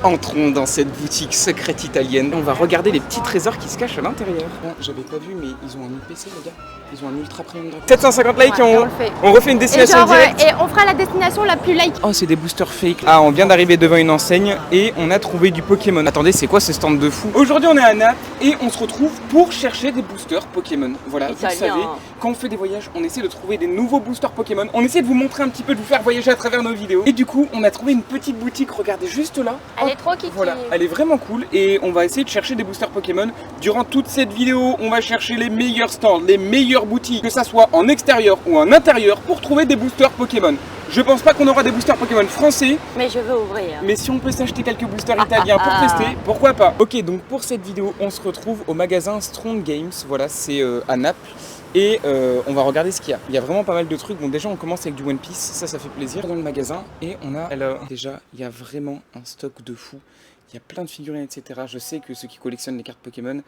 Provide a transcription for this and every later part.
Entrons dans cette boutique secrète italienne. On va regarder les petits trésors qui se cachent à l'intérieur. Bon, j'avais pas vu, mais ils ont un IPC, les gars. Ils ont un ultra premium. 750 likes, ouais, on refait une destination directe. Et on fera la destination la plus like. Oh, c'est des boosters fake. Ah, on vient d'arriver devant une enseigne et on a trouvé du Pokémon. Attendez, c'est quoi ce stand de fou? Aujourd'hui, on est à Naples et on se retrouve pour chercher des boosters Pokémon. Voilà, vous le savez, quand on fait des voyages, on essaie de trouver des nouveaux boosters Pokémon. On essaie de vous montrer un petit peu, de vous faire voyager à travers nos vidéos. Et du coup, on a trouvé une petite boutique, regardez juste là. Elle est trop kiki. Voilà, elle est vraiment cool et on va essayer de chercher des boosters Pokémon. Durant toute cette vidéo, on va chercher les meilleurs stands, les meilleures boutiques, que ça soit en extérieur ou en intérieur, pour trouver des boosters Pokémon. Je pense pas qu'on aura des boosters Pokémon français. Mais je veux ouvrir. Mais si on peut s'acheter quelques boosters italiens pour tester, pourquoi pas. Ok, donc pour cette vidéo, on se retrouve au magasin Strong Games. Voilà, c'est à Naples. Et on va regarder ce qu'il y a. Il y a vraiment pas mal de trucs. Bon, déjà, on commence avec du One Piece. Ça fait plaisir dans le magasin. Et on a... Alors, déjà, il y a vraiment un stock de fou. Il y a plein de figurines, etc. Je sais que ceux qui collectionnent les cartes Pokémon,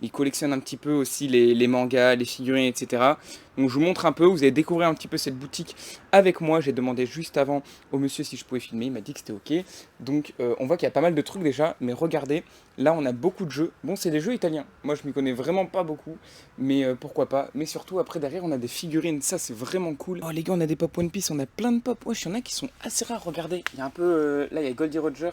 ils collectionnent un petit peu aussi les mangas, les figurines, etc. Donc je vous montre un peu, vous allez découvrir un petit peu cette boutique avec moi. J'ai demandé juste avant au monsieur si je pouvais filmer, il m'a dit que c'était ok. Donc on voit qu'il y a pas mal de trucs déjà, mais regardez, là on a beaucoup de jeux. Bon, c'est des jeux italiens, moi je m'y connais vraiment pas beaucoup, mais pourquoi pas. Mais surtout après derrière on a des figurines, ça c'est vraiment cool. Oh les gars, on a des pop One Piece, on a plein de pop. Wesh, il y en a qui sont assez rares, regardez. Il y a un peu, là il y a Goldie Roger.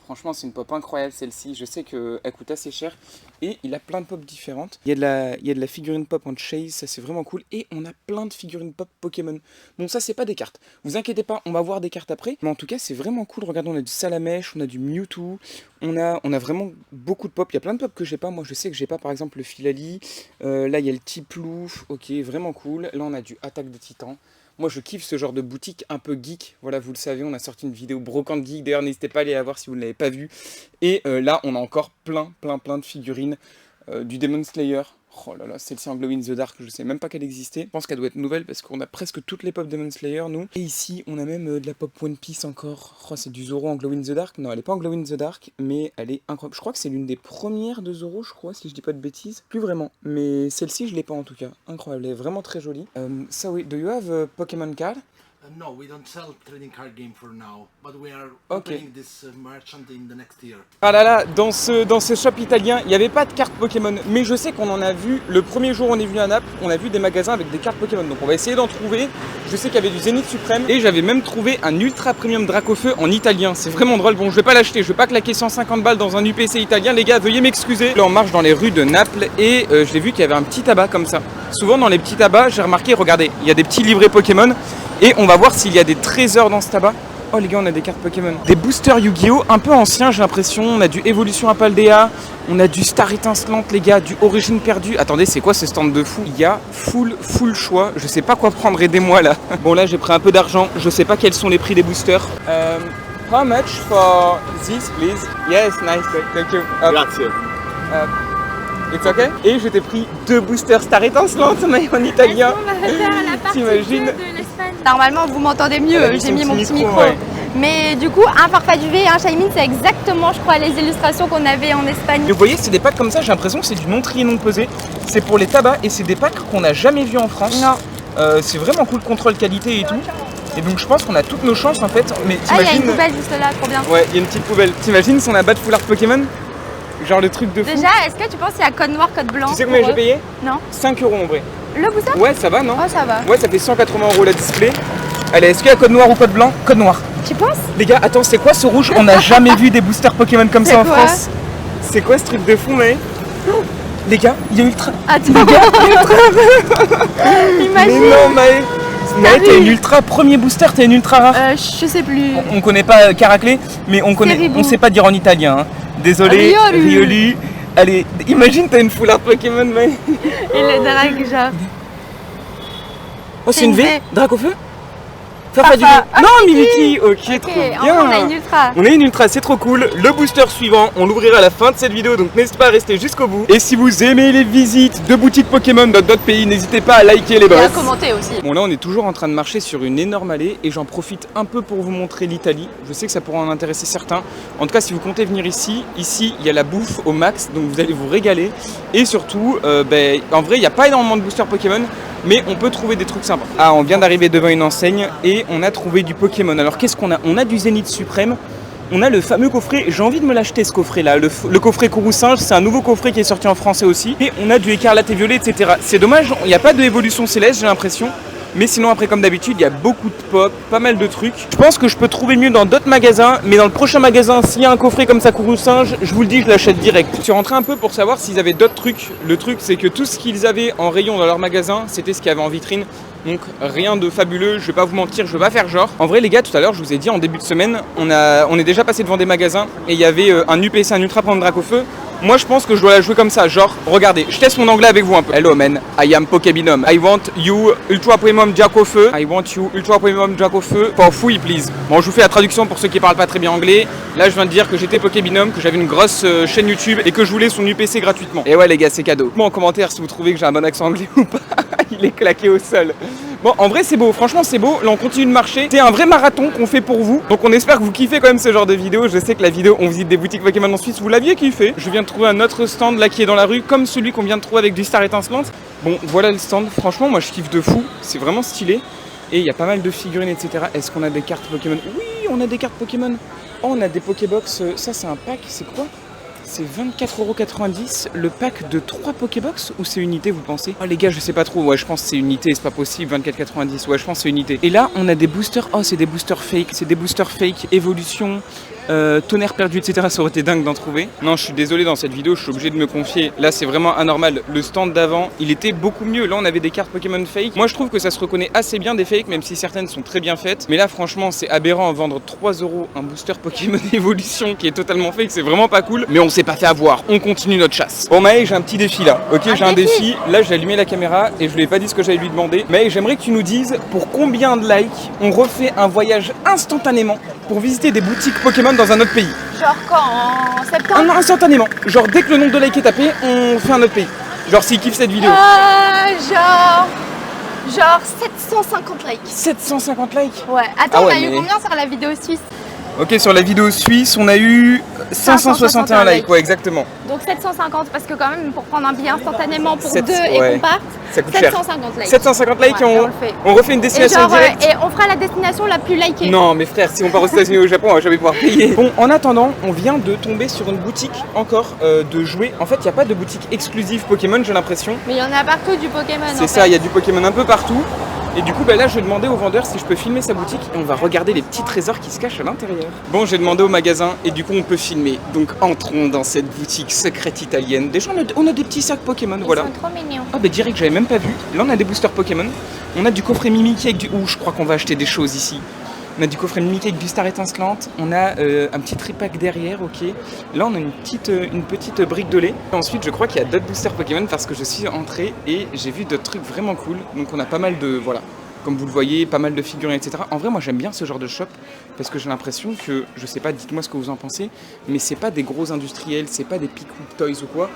Franchement, c'est une pop incroyable celle-ci. Je sais qu'elle coûte assez cher. Et il a plein de pop différentes. Il y a de la figurine pop en chase, ça c'est vraiment cool. Et on a plein de figurines pop Pokémon. Bon, ça c'est pas des cartes. Vous inquiétez pas, on va voir des cartes après. Mais en tout cas, c'est vraiment cool. Regardez, on a du Salamèche, on a du Mewtwo. On a vraiment beaucoup de pop. Il y a plein de pop que j'ai pas. Moi, je sais que j'ai pas par exemple le Filali. Là, il y a le Tiplouf. Ok, vraiment cool. Là, on a du Attaque des Titans. Moi, je kiffe ce genre de boutique un peu geek. Voilà, vous le savez, on a sorti une vidéo brocante geek. D'ailleurs, n'hésitez pas à aller la voir si vous ne l'avez pas vue. Et là, on a encore plein de figurines. Du Demon Slayer. Oh là là, celle-ci en Glow in the Dark, je sais même pas qu'elle existait. Je pense qu'elle doit être nouvelle parce qu'on a presque toutes les pop Demon Slayer, nous. Et ici, on a même de la pop One Piece encore. Oh, c'est du Zoro en Glow in the Dark. Non, elle est pas en Glow in the Dark, mais elle est incroyable. Je crois que c'est l'une des premières de Zoro, je crois, si je dis pas de bêtises. Plus vraiment, mais celle-ci, je l'ai pas en tout cas. Incroyable, elle est vraiment très jolie. So, do you have a Pokémon card? No, we don't sell trading card game for now, but we are opening this merchant in the next year. Ah là là, dans ce shop italien, il n'y avait pas de cartes Pokémon, mais je sais qu'on en a vu, le premier jour où on est venu à Naples, on a vu des magasins avec des cartes Pokémon, donc on va essayer d'en trouver. Je sais qu'il y avait du Zénith Suprême, et j'avais même trouvé un Ultra Premium Dracofeu en italien, c'est vraiment drôle. Bon, je vais pas l'acheter, je vais pas claquer 150 balles dans un UPC italien, les gars, veuillez m'excuser. Là, on marche dans les rues de Naples, et je l'ai vu qu'il y avait un petit tabac comme ça. Souvent, dans les petits tabacs, j'ai remarqué, regardez, il y a des petits livrets Pokémon, et on va voir s'il y a des trésors dans ce tabac. Oh les gars, on a des cartes Pokémon. Des boosters Yu-Gi-Oh! Un peu anciens, j'ai l'impression. On a du Évolution Apaldea, on a du Star Étincelante, les gars, du Origine Perdue. Attendez, c'est quoi ce stand de fou? Il y a full choix. Je sais pas quoi prendre, aidez-moi là. Bon, là, j'ai pris un peu d'argent. Je sais pas quels sont les prix des boosters. How much for this, please? Yes, nice, thank you. Grazie. It's okay? Et je t'ai pris 2 boosters Star Étincelante, mais en italien. T'imagines? Normalement, vous m'entendez mieux, j'ai mis mon petit micro. Ouais. Mais du coup, un Farfaduvé et un Shaymin, c'est exactement, je crois, les illustrations qu'on avait en Espagne. Et vous voyez, c'est des packs comme ça, j'ai l'impression que c'est du non trié, non pesé. C'est pour les tabacs et c'est des packs qu'on n'a jamais vus en France. Non. C'est vraiment cool, contrôle qualité et tout. Et donc je pense qu'on a toutes nos chances en fait. Mais Ah, il y a t'imagines... une poubelle juste là, trop bien. Ouais, il y a une petite poubelle. T'imagines si on a battu Full Art Pokémon? Genre le truc de fou. Déjà, est-ce que tu penses qu'il y a code noir, code blanc? Tu sais combien j'ai payé? Non. 5 € en vrai. Le booster? Ouais, ça va, non? Oh, ça va. Ouais, ça fait 180 € la display. Allez, est-ce qu'il y a code noir ou code blanc? Code noir. Tu penses? Les gars, attends, c'est quoi ce rouge? On n'a jamais vu des boosters Pokémon comme ça en quoi France. C'est quoi ce truc de fou, mais les gars, il y a Ultra. Attends. Les gars, il y a Ultra. Imagine. Mais non, Maë. Maë, t'as une Ultra, premier booster, t'as une Ultra rare. Je sais plus. On connaît pas Caraclé, mais on sait pas dire en italien. Hein. Désolé, Riolu. Allez, imagine t'as une Full Art Pokémon, Maë. Et le drague, genre. Oh, c'est une V? Dracofeu? Farfaduvé. Non, Mimiki. Ok, trop bien. On a une Ultra. On a une Ultra, c'est trop cool. Le booster suivant, on l'ouvrira à la fin de cette vidéo, donc n'hésitez pas à rester jusqu'au bout. Et si vous aimez les visites de boutiques Pokémon dans d'autres pays, n'hésitez pas à liker les boss. Et à commenter aussi. Bon, là on est toujours en train de marcher sur une énorme allée et j'en profite un peu pour vous montrer l'Italie. Je sais que ça pourra en intéresser certains. En tout cas, si vous comptez venir ici il y a la bouffe au max, donc vous allez vous régaler. Et surtout, en vrai, il n'y a pas énormément de boosters Pokémon, mais on peut trouver des trucs sympas. Ah, on vient d'arriver devant une enseigne et on a trouvé du Pokémon. Alors qu'est-ce qu'on a? On a du Zénith Suprême. on a le fameux coffret, j'ai envie de me l'acheter ce coffret là, le coffret Kourou Singe, c'est un nouveau coffret qui est sorti en français aussi. Et on a du écarlate et violet, etc. C'est dommage, il n'y a pas de évolution céleste, j'ai l'impression. Mais sinon après comme d'habitude il y a beaucoup de pop, pas mal de trucs. Je pense que je peux trouver mieux dans d'autres magasins, mais dans le prochain magasin s'il y a un coffret comme ça Kourou Singe, je vous le dis, je l'achète direct. Je suis rentré un peu pour savoir s'ils avaient d'autres trucs. Le truc c'est que tout ce qu'ils avaient en rayon dans leur magasin, c'était ce qu'il y avait en vitrine. Donc rien de fabuleux, je vais pas vous mentir, je vais pas faire genre. En vrai les gars, tout à l'heure je vous ai dit en début de semaine, on est déjà passé devant des magasins et il y avait un UPC, un ultra prendre Dracofeu. Moi je pense que je dois la jouer comme ça, genre regardez, je teste mon anglais avec vous un peu. Hello man, I am Pokébinom. I want you ultra premium Dracofeu. I want you ultra premium Dracofeu for free please. Bon je vous fais la traduction pour ceux qui parlent pas très bien anglais. Là je viens de dire que j'étais Pokébinom, que j'avais une grosse chaîne YouTube et que je voulais son UPC gratuitement. Et ouais les gars c'est cadeau. Dites-moi en commentaire si vous trouvez que j'ai un bon accent anglais ou pas. Il est claqué au sol. Bon, en vrai, c'est beau. Franchement, c'est beau. Là, on continue de marcher. C'est un vrai marathon qu'on fait pour vous. Donc, on espère que vous kiffez quand même ce genre de vidéo. Je sais que la vidéo, on visite des boutiques Pokémon en Suisse. Vous l'aviez kiffé. Je viens de trouver un autre stand là qui est dans la rue, comme celui qu'on vient de trouver avec du Star étincelante. Bon, voilà le stand. Franchement, moi, je kiffe de fou. C'est vraiment stylé. Et il y a pas mal de figurines, etc. Est-ce qu'on a des cartes Pokémon? Oui, on a des cartes Pokémon. Oh, on a des Pokébox. Ça, c'est un pack. C'est quoi? C'est 24,90 € le pack de 3 Pokébox ou c'est unité vous pensez? Oh les gars je sais pas trop, ouais je pense que c'est unité, c'est pas possible, 24,90 €, ouais je pense que c'est unité. Et là on a des boosters, oh c'est des boosters fake, c'est des boosters fake, évolution, tonnerre perdu etc, ça aurait été dingue d'en trouver. Non je suis désolé dans cette vidéo, je suis obligé de me confier, là c'est vraiment anormal, le stand d'avant il était beaucoup mieux, là on avait des cartes Pokémon fake. Moi je trouve que ça se reconnaît assez bien des fakes même si certaines sont très bien faites. Mais là franchement c'est aberrant, vendre 3 € un booster Pokémon évolution qui est totalement fake, c'est vraiment pas cool. Mais on s'est pas fait avoir, on continue notre chasse. Bon Maë, j'ai un petit défi là, ok j'ai un défi, là j'ai allumé la caméra et je lui ai pas dit ce que j'allais lui demander. Maë, j'aimerais que tu nous dises pour combien de likes on refait un voyage instantanément pour visiter des boutiques Pokémon dans un autre pays. Genre quand en septembre? Ah non, instantanément, genre dès que le nombre de likes est tapé, on fait un autre pays. Genre s'il kiffe cette vidéo. Genre 750 likes. 750 likes? Ouais, attends, Ah ouais, on a eu mais... combien sur la vidéo suisse? Ok, sur la vidéo suisse, on a eu 561 likes, ouais exactement. Donc 750 parce que quand même pour prendre un billet instantanément pour 2 ouais. et qu'on parte, ça coûte 750 cher. likes. 750 likes ouais, et on refait une destination directe. Et on fera la destination la plus likée. Non mais frère, si on part aux États-Unis ou au Japon, on va jamais pouvoir payer. Bon, en attendant, on vient de tomber sur une boutique encore de jouets. En fait, il n'y a pas de boutique exclusive Pokémon, j'ai l'impression. Mais il y en a partout du Pokémon. C'est ça, il y a du Pokémon un peu partout. Et du coup, bah là, je vais demander au vendeur si je peux filmer sa boutique et on va regarder les petits trésors qui se cachent à l'intérieur. Bon, j'ai demandé au magasin et du coup, on peut filmer. Donc, entrons dans cette boutique secrète italienne. Déjà, on a des petits sacs Pokémon, voilà. Ils sont trop mignons. Ah, bah direct, j'avais même pas vu. Là, on a des boosters Pokémon. On a du coffret Mimikyu avec du. Ouh, je crois qu'on va acheter des choses ici. On a du coffret Mimikyu avec du Star étincelante. On a un petit tripack derrière, ok. Là, on a une petite brique de lait. Et ensuite, je crois qu'il y a d'autres boosters Pokémon parce que je suis entré et j'ai vu d'autres trucs vraiment cool. Donc, on a pas mal de. Voilà. Comme vous le voyez, pas mal de figurines, etc. En vrai, moi j'aime bien ce genre de shop parce que j'ai l'impression que, je sais pas, dites-moi ce que vous en pensez, mais c'est pas des gros industriels, c'est pas des Pick Toys ou quoi.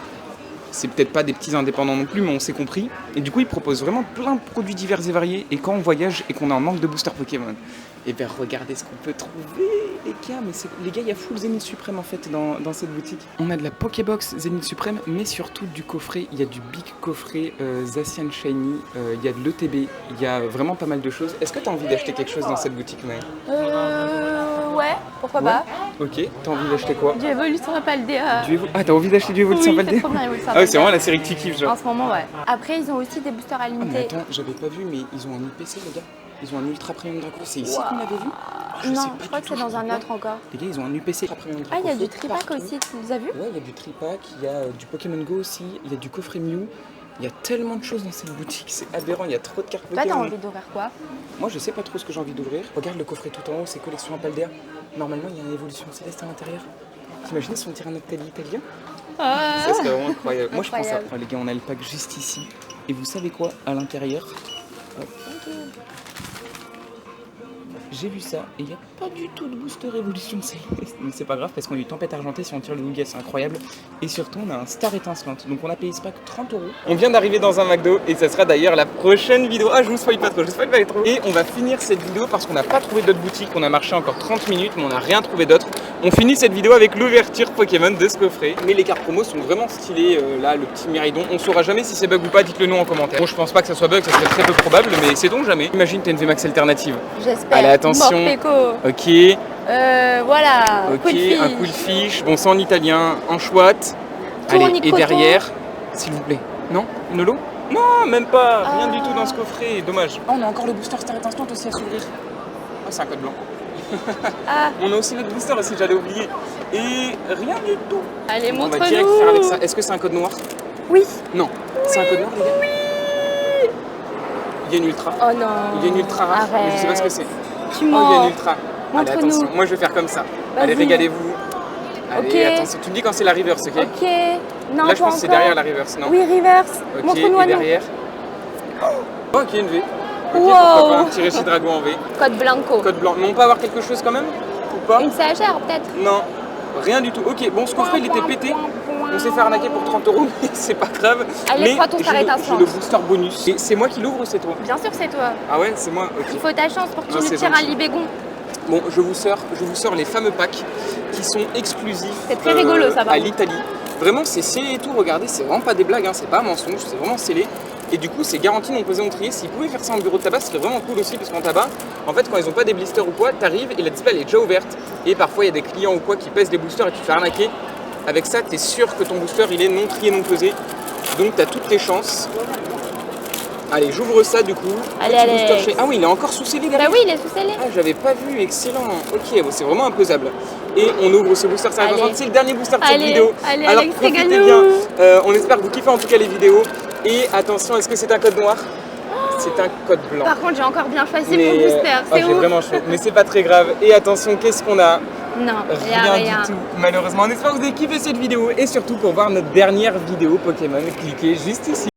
C'est peut-être pas des petits indépendants non plus, mais on s'est compris. Et du coup, ils proposent vraiment plein de produits divers et variés. Et quand on voyage et qu'on a un manque de booster Pokémon, et bien regardez ce qu'on peut trouver, les gars. Mais les gars, il y a full Zénith Suprême en fait dans cette boutique. On a de la Pokébox Zénith Suprême, mais surtout du coffret. Il y a du big coffret Zacian Shiny, il y a de l'ETB, il y a vraiment pas mal de choses. Est-ce que tu as envie d'acheter quelque chose dans cette boutique, Maë? Ouais, pourquoi pas. Ok, t'as envie d'acheter quoi? Du Evolution Paldea. Ah, t'as envie d'acheter du Evolution Paldea? C'est trop bien, Evolution Ah ouais, c'est vraiment la série que tu kiffes, genre. En ce moment, ouais. Après, ils ont aussi des boosters à Ah mais limiter. attends, j'avais pas vu, mais ils ont un UPC, les gars. Ils ont un Ultra Premium Draco. C'est ici qu'on l'avait vu? Non, je crois que c'est dans un autre encore. Les gars, ils ont un UPC Ultra Premium Draco. Ah, il y a du tripack aussi, tu les as vus? Ouais, il y a du tripack, il y a du Pokémon Go aussi, il y a du coffret Mew. Il y a tellement de choses dans cette boutique, c'est aberrant, il y a trop de cartes Pokémon. Toi, t'as envie d'ouvrir quoi? Moi, je sais pas trop ce que j'ai envie d'ouvrir. Regarde le coffret tout en haut, c'est collection Paldea. Normalement, il y a une évolution céleste à l'intérieur. T'imagines si on tire un Octali italien? Ça serait vraiment incroyable. Moi, je pense à... Oh, les gars, on a le pack juste ici. Et vous savez quoi? À l'intérieur, j'ai vu ça et il n'y a pas du tout de booster évolution céleste. Mais c'est pas grave parce qu'on a eu tempête argentée si on tire le Lugia, c'est incroyable. Et surtout on a un Star étincelante. Donc on a payé ce pack 30 €. On vient d'arriver dans un McDo et ça sera d'ailleurs la prochaine vidéo. Ah, je vous spoil pas trop, Et on va finir cette vidéo parce qu'on n'a pas trouvé d'autres boutiques. On a marché encore 30 minutes mais on n'a rien trouvé d'autre. On finit cette vidéo avec l'ouverture Pokémon de ce coffret. Mais les cartes promo sont vraiment stylées. Là, le petit Miraidon, on saura jamais si c'est bug ou pas, dites-le nous en commentaire. Bon, je pense pas que ça soit bug, ça serait très peu probable, mais c'est donc jamais. Imagine t'as une VMAX alternative. J'espère. Allez, attention. Morpeko. Ok, Voilà. Ok, Quillfish. un quillfish. Bon, c'est en italien, en chouette. Allez, et Tournicoton. derrière, s'il vous plaît. Non, une holo? Non, même pas. Rien du tout dans ce coffret. Dommage. Oh, on a encore le booster Star Instant aussi à s'ouvrir. Oh, c'est un code blanc. Ah. On a aussi notre booster aussi, j'allais oublier. Et rien du tout. Allez, On va direct faire avec ça. Est-ce que c'est un code noir? Oui. Non. C'est un code noir, les gars? Oui. Il y a une ultra. Oh non. Il y a une ultra rare, mais je sais pas ce que c'est. Tu Oh, mens. il y a une ultra. Allez, Montre-nous. attention. Moi, je vais faire comme ça. Allez, Vas-y. régalez-vous. Allez, Ok. attention. Tu me dis quand c'est la reverse, ok? Ok. Non, Là, je pas pense que c'est encore. derrière la reverse, non? Oui, reverse. Ok, Montre-nous et à nous. derrière? Oh, ok, une V. Ok, Wow. pourquoi pas un petit Réchi Dragon en V. Code blanco. Code blanc. Mais on peut avoir quelque chose quand même? Ou pas? Une CHR peut-être. Non, rien du tout. Ok, bon, ce coffret, il était pété. On s'est fait arnaquer pour 30 €, mais c'est pas grave. Allez, Mais prends ton Star j'ai Instant. le booster bonus. Et c'est moi qui l'ouvre ou c'est toi? Bien sûr, c'est toi. Ah ouais, c'est moi, ok. Il faut ta chance pour que tu Non, nous c'est tires un gentil. libégon. Bon, je vous sors les fameux packs qui sont exclusifs C'est très rigolo, ça, par à contre. l'Italie. Vraiment, c'est scellé et tout. Regardez, c'est vraiment pas des blagues, hein, c'est pas un mensonge, c'est vraiment scellé. Et du coup, c'est garanti non pesé non trié. S'ils pouvaient faire ça en bureau de tabac, ce serait vraiment cool aussi, parce qu'en tabac, en fait, quand ils ont pas des blisters ou quoi, t'arrives et la display elle est déjà ouverte. Et parfois, il y a des clients ou quoi qui pèsent les boosters et tu te fais arnaquer. Avec ça, t'es sûr que ton booster il est non trié, non pesé. Donc, t'as toutes tes chances. Allez, j'ouvre ça du coup. Allez, Petit allez. booster chez- Ah oui, il est encore sous scellé derrière. Bah oui, il est sous scellé. Ah, j'avais pas vu, excellent. Ok, bon, c'est vraiment imposable. Et on ouvre ce booster, ça Allez. c'est le dernier booster de cette Allez, vidéo. allez, Alors Alex, profitez régale-nous. bien. On espère que vous kiffez en tout cas les vidéos. Et attention, est-ce que c'est un code noir? C'est un code blanc. Par contre, j'ai encore bien choisi Mais, mon booster. C'est j'ai ouf. vraiment chaud. Mais c'est pas très grave. Et attention, qu'est-ce qu'on a? Non, il y a rien. Du tout, malheureusement. On espère que vous avez kiffé cette vidéo. Et surtout pour voir notre dernière vidéo Pokémon, cliquez juste ici.